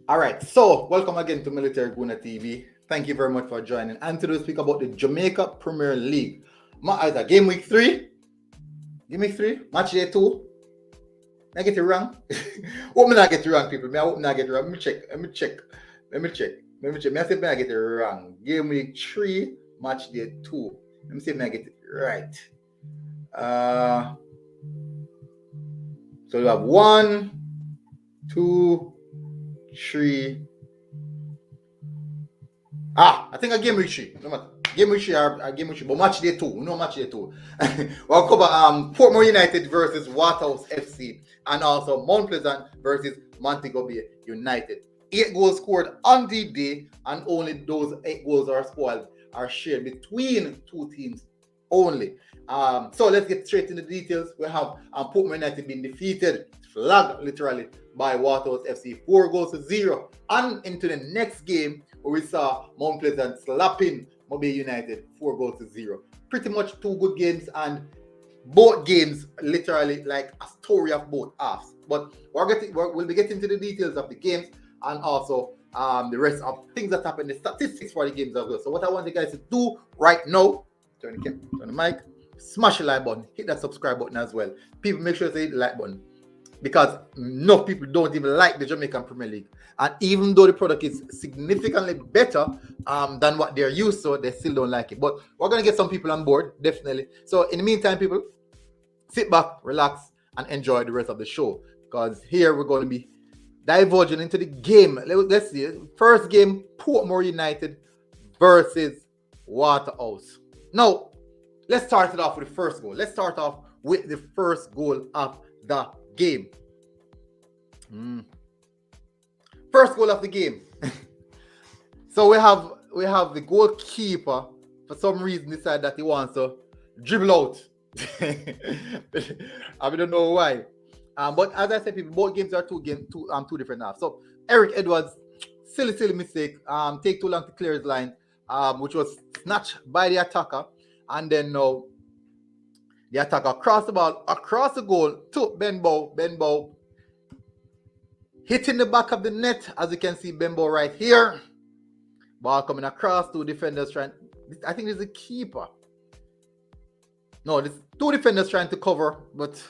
All right, so welcome again to Military Guna TV. Thank you very much for joining. And today we speak about the Jamaica Premier League. Either game week 3, match day 2. I get it wrong. Hope me not get it wrong, people. I hope not get it wrong. Let me check. Me I say I get it wrong. Game week 3, match day 2. Let me see if I get it right. So we have 1, 2, 3. I think a game week 3. No matter. Game week 3 or game week 3, but match day 2. No match day 2. We'll cover Portmore United versus Waterhouse FC, and also Mount Pleasant versus Montego Bay United. 8 goals scored on the day, and only those 8 goals are shared between 2 teams only. So let's get straight into the details. We have Portmore United being defeated, flagged literally, by Waterhouse FC 4-0. And into the next game, where we saw Mount Pleasant slapping Mobile United 4-0. Pretty much 2 good games, and both games literally like a story of both halves. But we'll be getting to the details of the games, and also the rest of things that happen, the statistics for the games as well. So what I want you guys to do right now, turn the mic, smash the like button, hit that subscribe button as well. People, make sure to hit the like button, because no people don't even like the Jamaican Premier League. And even though the product is significantly better than what they're used to, they still don't like it. But we're going to get some people on board, definitely. So in the meantime, people, sit back, relax, and enjoy the rest of the show, because here we're going to be diverging into the game. Let's see. First game, Portmore United versus Waterhouse. Now, let's start it off with the first goal. Let's start off with the first goal of the game. First goal of the game. So we have the goalkeeper, for some reason, decided that he wants to dribble out. I don't know why. But as I said, people, both games are two different halves. So Eric Edwards, silly mistake. Take too long to clear his line, which was snatched by the attacker, and then now the attacker crossed the ball across the goal to Benbow, hitting the back of the net, as you can see Benbow right here. Ball coming across, 2 defenders trying. I think there's a keeper. No, there's 2 defenders trying to cover, but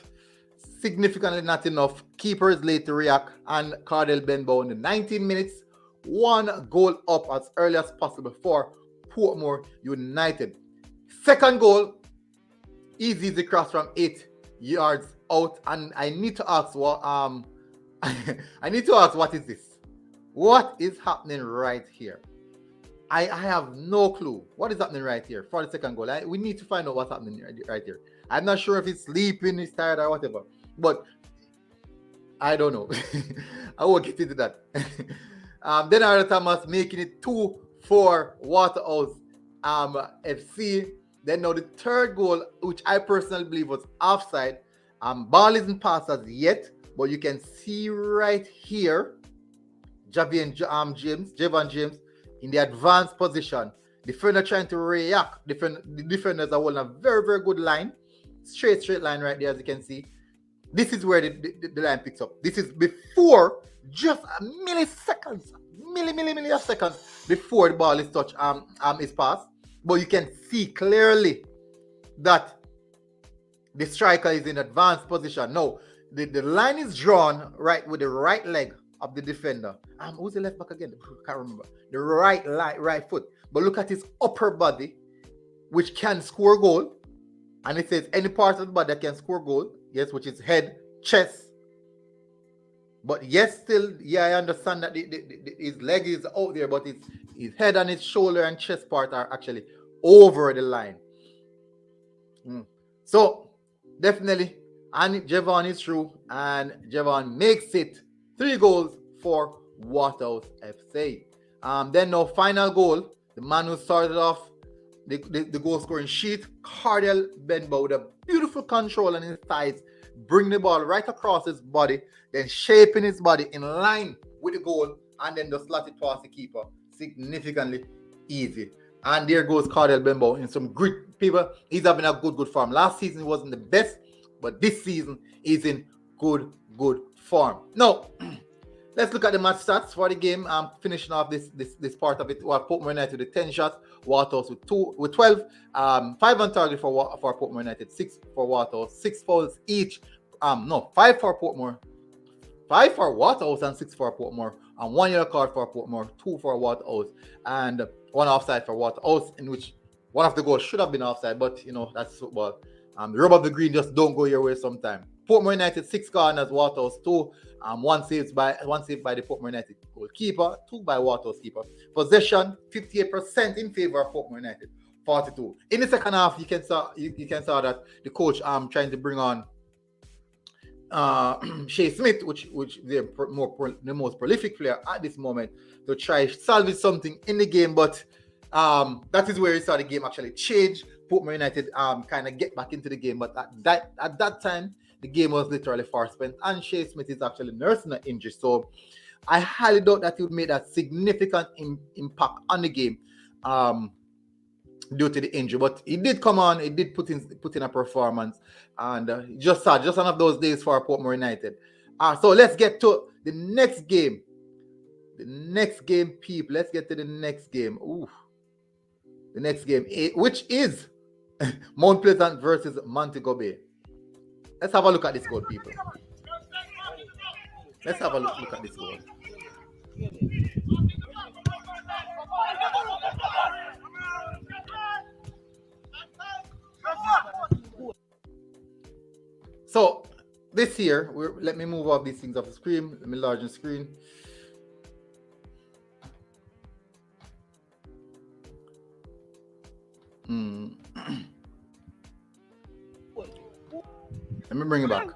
significantly not enough. Keeper is late to react, and Cardell Benbow in the 19 minutes, 1 goal up as early as possible for Portmore United. Second goal, easy cross from 8 yards out, and I need to ask what what is this? What is happening right here? I have no clue what is happening right here for the second goal. We need to find out what's happening right here. I'm not sure if he's sleeping, he's tired, or whatever, but I don't know. I won't get into that. Then Arthur Thomas making it 2 for Waterhouse FC. Then now the third goal, which I personally believe was offside. Ball isn't passed as yet, but you can see right here, Javon James in the advanced position. Defender trying to react. The defenders are holding a very, very good line. Straight line right there, as you can see. This is where the line picks up. This is before, just a milliseconds before the ball is touched, is passed. But you can see clearly that the striker is in advanced position. Now, the line is drawn right with the right leg of the defender. Who's the left back again? I can't remember. The right foot. But look at his upper body, which can score goal. And it says any part of the body that can score goal. Yes, which is head, chest. But yes, still, I understand that his leg is out there, but his head and his shoulder and chest part are actually over the line. So, definitely, and Javon is through, and Javon makes it 3 goals for Waterhouse FC. Then now, final goal, the man who started off the goal scoring sheet, Cardell Benbow, with a beautiful control on his thighs, bring the ball right across his body, then shaping his body in line with the goal, and then just slot it past the keeper. Significantly easy. And there goes Cardell Benbow in some great people. He's having a good form. Last season he wasn't the best, but this season he's in good form. Now, let's look at the match stats for the game. Finishing off this part of it. We have Portmore United with 10 shots, Waterhouse with 12. 5 on target for Portmore United, 6 for Waterhouse, 6 fouls each. 5 for Portmore, 5 for Waterhouse and 6 for Portmore, and 1 yellow card for Portmore, 2 for Waterhouse, and 1 offside for Waterhouse, in which one of the goals should have been offside, but that's football. The rub of the green just don't go your way sometimes. Portmore United 6 corners, Waterhouse 2. 1 saved by the Portmore United goalkeeper, 2 by Waterhouse keeper. Possession 58% in favor of Portmore United, 42. In the second half, you can saw that the coach trying to bring on Shea Smith, which the most prolific player at this moment, to try salvage something in the game, but that is where you saw the game actually change. Portmore United kind of get back into the game, but at that time the game was literally far spent, and Shea Smith is actually nursing an injury, so I highly doubt that he would make that significant impact on the game due to the injury. But he did come on, he did put in a performance, and just one of those days for Portmore United. So let's get to the next game. People. Let's get to the next game. The next game, which is Mount Pleasant versus Montego Bay. Let's have a look at this goal, people. Let's have a look at this goal. So this here, let me move off these things off the screen. Let me enlarge the screen. Let me bring it back.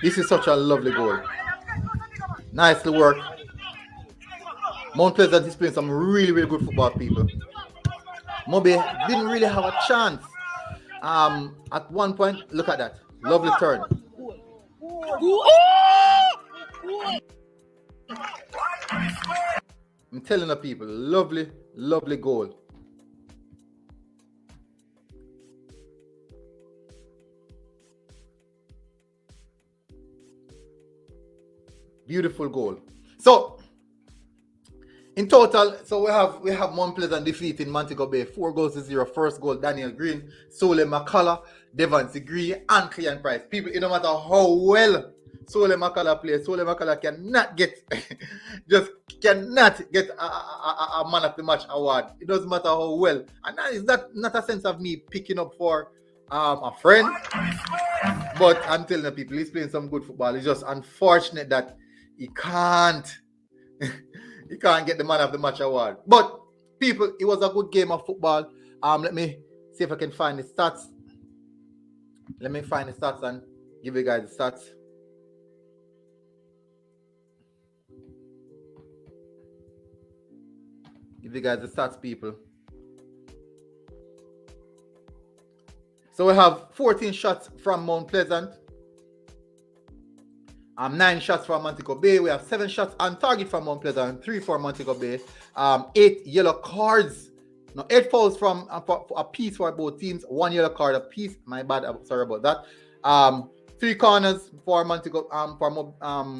This is such a lovely goal. Nicely worked. Mount Pleasant is playing some really, really good football, people. Mobe didn't really have a chance. At one point, look at that. Lovely turn. I'm telling the people, lovely, lovely goal. Beautiful goal. So in total, we have Mount Pleasant defeating Montego Bay 4-0. First goal, Daniel Green, Sole McCullough, Devon Degree, and Clean Price. People, it no matter how well Sole McCullough plays, Sole McCullough cannot get a man of the match award. It doesn't matter how well. And that is not a sense of me picking up for a friend. But I'm telling the people, he's playing some good football. It's just unfortunate that he can't get the man of the match award. But people, it was a good game of football. Let me see if I can find the stats. Let me find the stats and give you guys the stats. Give you guys the stats, people. So we have 14 shots from Mount Pleasant. 9 shots from Montego Bay. We have 7 shots on target from Mount Pleasant, 3 for Montego Bay. 8 yellow cards. No, 8 fouls from a piece for both teams. 1 yellow card a piece. My bad. I'm sorry about that. 3 corners for Montego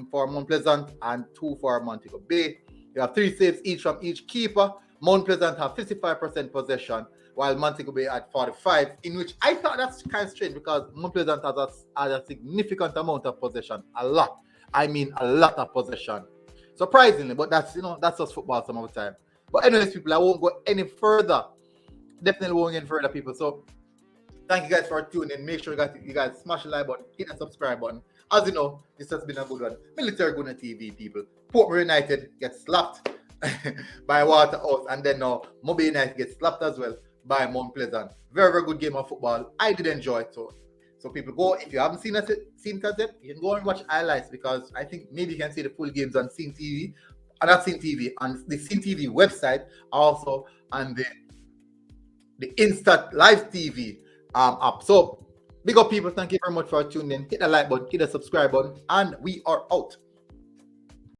for Mount Pleasant and 2 for Montego Bay. You have 3 saves each from each keeper. Mount Pleasant have 55% possession, while Montego Bay at 45, in which I thought that's kind of strange because Mount Pleasant has a significant amount of possession. A lot. I mean, a lot of possession. Surprisingly, but that's just football some of the time. But anyways, people, I won't go any further. Definitely won't go any further, people. So thank you guys for tuning in. Make sure you guys smash the like button, hit the subscribe button. As you know, this has been a good one. Military Guna TV, people. Portmore United gets slapped by Waterhouse, and then now Mobe United gets slapped as well by Mount Pleasant. Very, very good game of football. I did enjoy it. So people, go, if you haven't seen it yet, you can go and watch highlights, because I think maybe you can see the full games on Scene TV, not Scene TV, on the Scene TV website, also on the Instant Live TV app. So big up, people. Thank you very much for tuning in. Hit the like button, hit the subscribe button, and we are out.